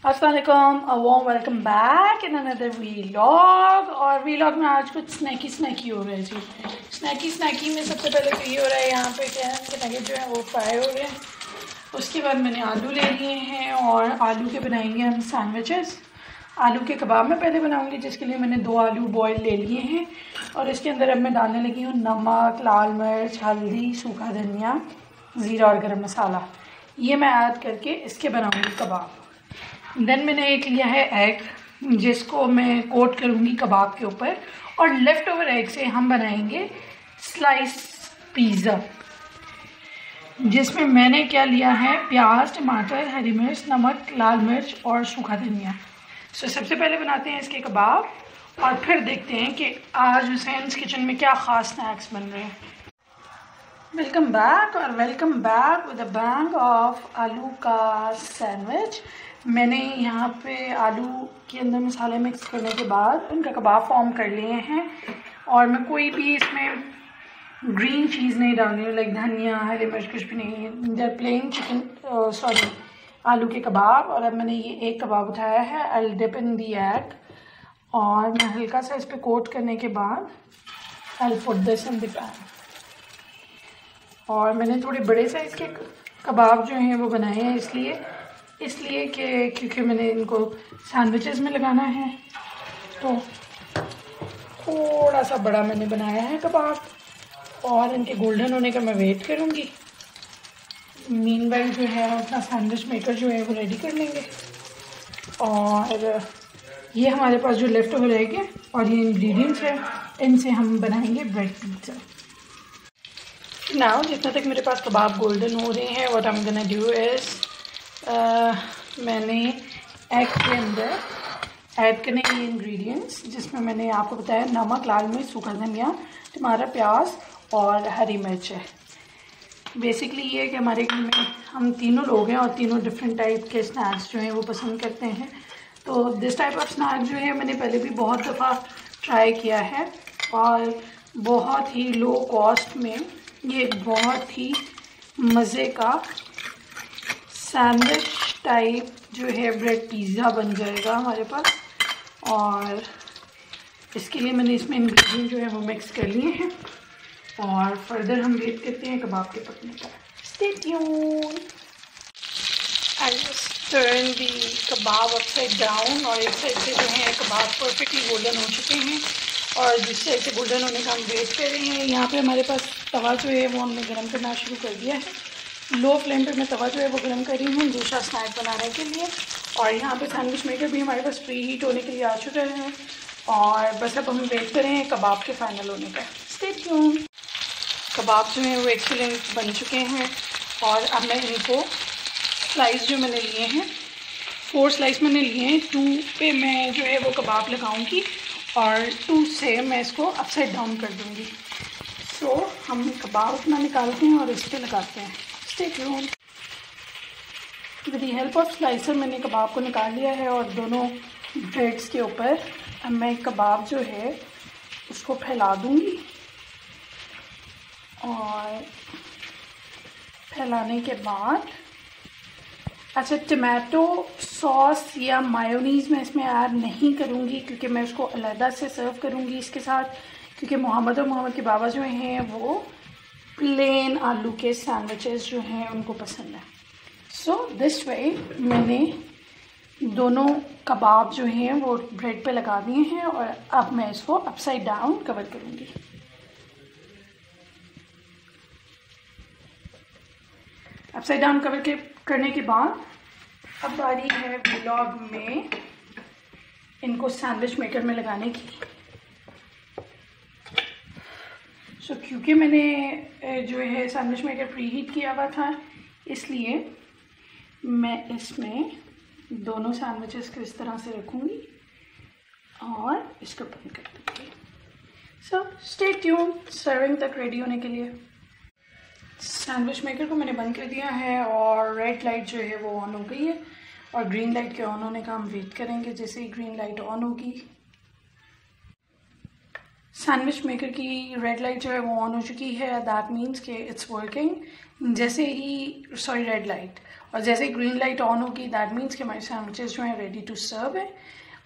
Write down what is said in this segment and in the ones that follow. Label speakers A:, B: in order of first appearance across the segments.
A: अस्सलाम वालेकुम, a warm welcome back in another vlog. और वीलॉग में आज कुछ स्नैकी हो रहा है जी। स्नैकी में सबसे पहले तो ये हो रहा है, यहाँ पे क्या है कि नगेट जो है वो फ्राई हो रहे हैं। उसके बाद मैंने आलू ले लिए हैं और आलू के बनाएंगे हम सैंडविचेस। आलू के कबाब मैं पहले बनाऊंगी, जिसके लिए मैंने 2 आलू बॉयल ले लिए हैं। और इसके अंदर अब मैं डालने लगी हूँ नमक, लाल मिर्च, हल्दी, सूखा धनिया, ज़ीरा और गरम मसाला। ये मैं ऐड करके इसके बनाऊंगी कबाब। देन मैंने एक लिया है एग, जिसको मैं कोट करूँगी कबाब के ऊपर। और लेफ़्ट ओवर एग से हम बनाएंगे स्लाइस पिज़्ज़ा, जिसमें मैंने क्या लिया है, प्याज, टमाटर, हरी मिर्च, नमक, लाल मिर्च और सूखा धनिया। सो सबसे पहले बनाते हैं इसके कबाब और फिर देखते हैं कि आज हुसैन्स किचन में क्या ख़ास स्नैक्स बन रहे हैं। Welcome back with a bang of आलू का सैंडविच। मैंने यहाँ पे आलू के अंदर मसाले मिक्स करने के बाद उनका कबाब फॉर्म कर लिए हैं। और मैं कोई भी इसमें ग्रीन चीज़ नहीं डाल रही हूँ, लाइक धनिया, हरी मिर्च, कुछ भी नहीं। दे प्लेन चिकन आलू के कबाब। और अब मैंने ये एक कबाब उठाया है, I will dip in the egg. और मैं हल्का सा इस पर कोट करने के बाद I will put this in the pan. और मैंने थोड़े बड़े साइज़ के कबाब जो हैं वो बनाए हैं, इसलिए कि क्योंकि मैंने इनको सैंडविचेस में लगाना है, तो थोड़ा सा बड़ा मैंने बनाया है कबाब। और इनके गोल्डन होने का मैं वेट करूँगी। मीनवाइल जो है अपना सैंडविच मेकर जो है वो रेडी कर लेंगे। और ये हमारे पास जो लेफ़्ट ओवर रहेंगे और ये इंग्रेडिएंट्स हैं, इनसे हम बनाएंगे ब्रेड पिज़्ज़ा। नाउ जितना तक मेरे पास कबाब गोल्डन हो रहे हैं, what I am gonna do is मैंने एग के अंदर ऐड करने के इंग्रेडिएंट्स, जिसमें मैंने आपको बताया नमक, लाल मिर्च, सूखा धनिया, टमाटर, प्याज और हरी मिर्च है। बेसिकली ये है कि हमारे घर में हम तीनों लोग हैं और तीनों डिफरेंट टाइप के स्नैक्स जो हैं वो पसंद करते हैं। तो दिस टाइप ऑफ स्नैक जो है मैंने पहले भी बहुत दफ़ा ट्राई किया है और बहुत ही लो कॉस्ट में ये बहुत ही मज़े का सैंडविच टाइप जो है ब्रेड पिज़्ज़ा बन जाएगा हमारे पास। और इसके लिए मैंने इसमें इंग्रेडिएंट जो है वो मिक्स कर लिए हैं। और फर्दर हम वेट करते हैं कबाब के पकने का। Stay tuned. I just turn the kebab upside down. और एक साइड से जो है कबाब परफेक्टली गोल्डन हो चुके हैं और जिस साइड से गोल्डन होने का हम वेट कर रहे हैं। यहाँ पे हमारे पास तवा जो है वो हमने गर्म करना शुरू कर दिया है। लो फ्लेम पे मैं तवा जो है वो गर्म कर रही हूँ दूसरा स्नैक बनाने के लिए। और यहाँ पे सैंडविच मेकर भी हमारे पास प्री हीट होने के लिए आ चुके हैं। और बस अब हम वेट कर रहे हैं कबाब के फाइनल होने का। Stay tuned. कबाब जो हैं वो एक्सीलेंट बन चुके हैं। और अब मैं इनको स्लाइस जो मैंने लिए हैं, 4 स्लाइस मैंने लिए हैं। 2 पे मैं जो है वो कबाब लगाऊंगी और 2 से मैं इसको अपसाइड डाउन कर दूंगी। सो हम कबाब अपना निकालते हैं और इस पर लगाते हैं। Stay tuned. With the help of slicer मैंने कबाब को निकाल लिया है और दोनों ब्रेड्स के ऊपर अब मैं कबाब जो है उसको फैला दूंगी। और फैलाने के बाद अच्छा, टमाटो सॉस या मायोनीज़ मैं इसमें ऐड नहीं करूँगी, क्योंकि मैं उसको अलहदा से सर्व करूँगी इसके साथ। क्योंकि मोहम्मद और मोहम्मद के बाबा जो हैं वो प्लेन आलू के सैंडविचेस जो हैं उनको पसंद है। सो दिस वे मैंने दोनों कबाब जो हैं वो ब्रेड पे लगा दिए हैं और अब मैं इसको अपसाइड डाउन कवर करूँगी। अपसाइड डाउन करने के बाद अब बारी है व्लॉग में इनको सैंडविच मेकर में लगाने की। सो क्योंकि मैंने जो है सैंडविच मेकर प्री हीट किया हुआ था, इसलिए मैं इसमें दोनों सैंडविचेस को इस तरह से रखूँगी और इसको बंद कर दूँगी। So stay tuned. सर्विंग तक रेडी होने के लिए सैंडविच मेकर को मैंने बंद कर दिया है और रेड लाइट जो है वो ऑन हो गई है। और ग्रीन लाइट के ऑन होने का हम वेट करेंगे। जैसे ही ग्रीन लाइट ऑन होगी, सैंडविच मेकर की रेड लाइट जो है वो ऑन हो चुकी है, दैट मीन्स कि इट्स वर्किंग। जैसे ही रेड लाइट, और जैसे ही ग्रीन लाइट ऑन होगी दैट मीन्स कि हमारे सैंडविचेस जो हैं रेडी टू सर्व है।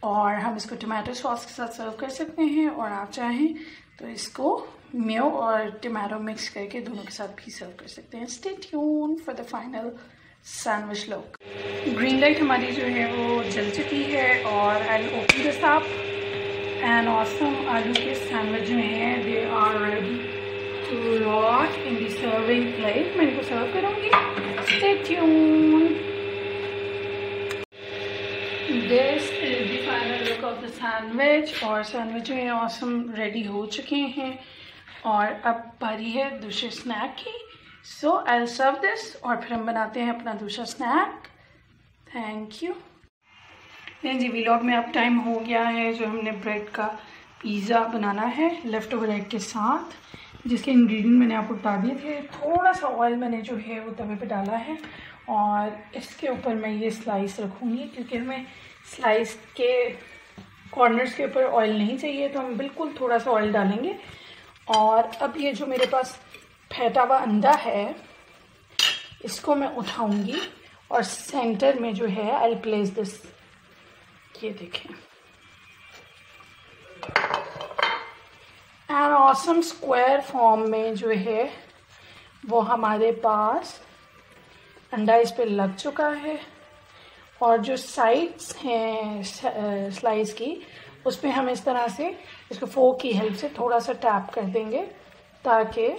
A: और हम इसको टमाटो सॉस के साथ सर्व कर सकते हैं, और आप चाहें तो इसको मेयो और टमाटो मिक्स करके दोनों के साथ भी सर्व कर सकते हैं। Stay tune for the final sandwich look. Green light हमारी जो है वो जल चुकी है, और I will open this up and awesome आलू के सैंडविच जो हैं they are ready to rock in the serving plate. मैं इनको सर्व करूँगी। Stay tune. This is the final look of the sandwich, और सैंडविच जो है ऑसम रेडी हो चुके हैं। और अब बारी है दूसरे स्नैक की। सो आई विल सर्व दिस, और फिर हम बनाते हैं अपना दूसरा स्नैक। Thank you. नहीं जी, व्लॉग में अब टाइम हो गया है जो हमने ब्रेड का पिज़्ज़ा बनाना है लेफ़्ट ओवर एग के साथ, जिसके इंग्रेडिएंट मैंने आपको बता दिए थे। थोड़ा सा ऑयल मैंने जो है वो तवे पे डाला है, और इसके ऊपर मैं ये स्लाइस रखूँगी क्योंकि हमें स्लाइस के कॉर्नर्स के ऊपर ऑयल नहीं चाहिए, तो हम बिल्कुल थोड़ा सा ऑयल डालेंगे। और अब ये जो मेरे पास फेंटा हुआ अंडा है इसको मैं उठाऊंगी, और सेंटर में जो है आई विल प्लेस दिस। ये देखें, एंड ऑसम स्क्वायर फॉर्म में जो है वो हमारे पास अंडा इस पे लग चुका है। और जो साइड्स हैं स्लाइस की उस पर हम इस तरह से इसको फोर्क की हेल्प से थोड़ा सा टैप कर देंगे, ताकि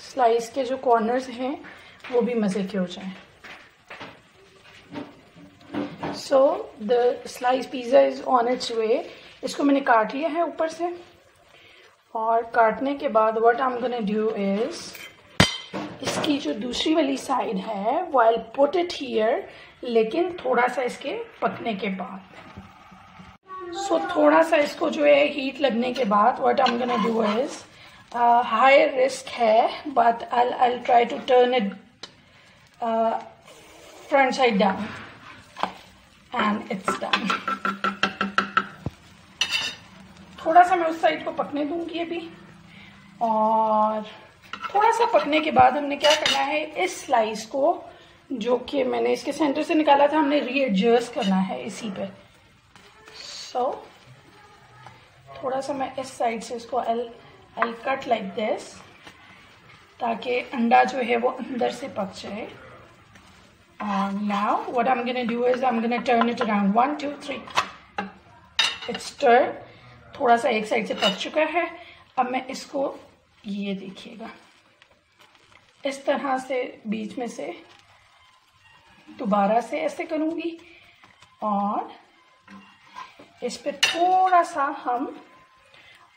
A: स्लाइस के जो कॉर्नर्स हैं वो भी मज़े के हो जाएं। So the slice pizza is on its way. इसको मैंने काट लिया है ऊपर से, और काटने के बाद what I am gonna do is इसकी जो दूसरी वाली साइड है वो I will put it here, लेकिन थोड़ा सा इसके पकने के बाद। सो थोड़ा सा इसको जो है हीट लगने के बाद what I am gonna do is high risk है, but I will try to turn it front side down and it's done. थोड़ा सा मैं उस साइड को पकने दूंगी अभी, और थोड़ा सा पकने के बाद हमने क्या करना है, इस स्लाइस को जो कि मैंने इसके सेंटर से निकाला था हमने रीएडजस्ट करना है इसी पे। सो थोड़ा सा मैं इस साइड से इसको आई कट लाइक दिस, ताकि अंडा जो है वो अंदर से पक जाए। और now what I am gonna do is I am gonna turn it around 1 2 3। It's turn. थोड़ा सा एक साइड से पक चुका है। अब मैं इसको, ये देखिएगा, इस तरह से बीच में से दोबारा से ऐसे करूँगी, और इस पे थोड़ा सा हम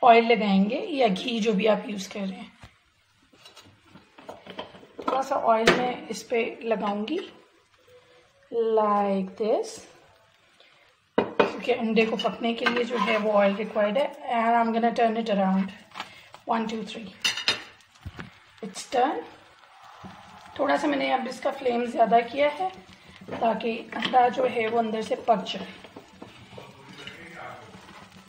A: ऑयल लगाएंगे या घी, जो भी आप यूज़ कर रहे हैं। थोड़ा सा ऑयल मैं इस पे लगाऊंगी लाइक दिस, क्योंकि अंडे को पकने के लिए जो है वो ऑयल रिक्वायर्ड है। And I am gonna turn it around 1 2 3। It's turn. थोड़ा सा मैंने अब इसका फ्लेम ज़्यादा किया है ताकि अंडा जो है वो अंदर से पक जाए।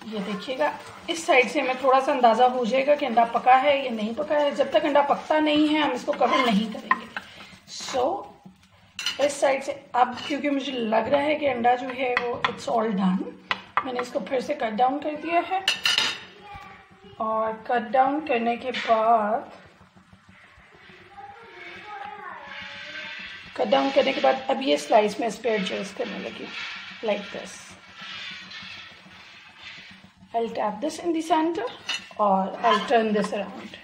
A: ये देखिएगा, इस साइड से हमें थोड़ा सा अंदाज़ा हो जाएगा कि अंडा पका है या नहीं पका है। जब तक अंडा पकता नहीं है हम इसको कवर नहीं करेंगे। सो इस साइड से अब क्योंकि मुझे लग रहा है कि अंडा जो है वो इट्स ऑल डन, मैंने इसको फिर से कट डाउन कर दिया है। और कट डाउन करने के बाद अब ये स्लाइस में इस पर एडजस्ट करने लगी like this. I'll tap this in the center or I'll turn this around.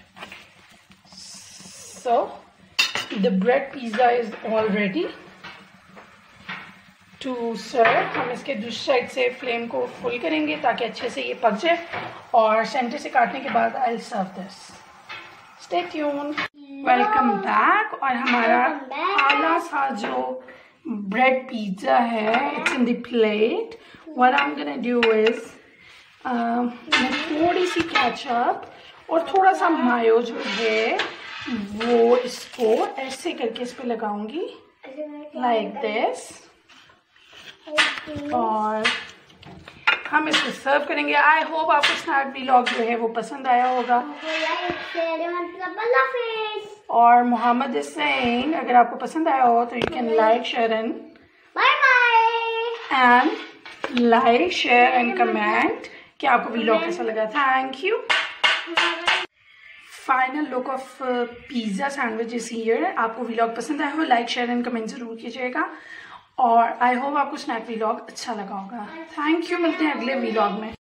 A: So the bread pizza is all ready to serve. हम इसके दूसरी साइड से फ्लेम को फुल करेंगे ताकि अच्छे से ये पक जाए, और सेंटर से काटने के बाद I'll serve this. Stay tuned. Welcome back. और हमारा आला सा जो bread pizza है, it's in the plate. What I'm gonna do is मैं थोड़ी सी केचप और थोड़ा सा मायो जो है वो इसको ऐसे करके इस पे लगाऊंगी लाइक दिस, और हम इसको सर्व करेंगे। आई होप आपको स्नैक व्लॉग जो है वो पसंद आया होगा। और मोहम्मद इज सेइंग अगर आपको पसंद आया हो तो you can like share and like share and comment कि आपको व्लॉग कैसा लगा। Thank you. Final look of pizza sandwich is here. आपको व्लॉग पसंद आया हो लाइक शेयर एंड कमेंट ज़रूर कीजिएगा और आई होप आपको स्नैक व्लॉग अच्छा लगा होगा। Thank you. मिलते हैं अगले व्लॉग में।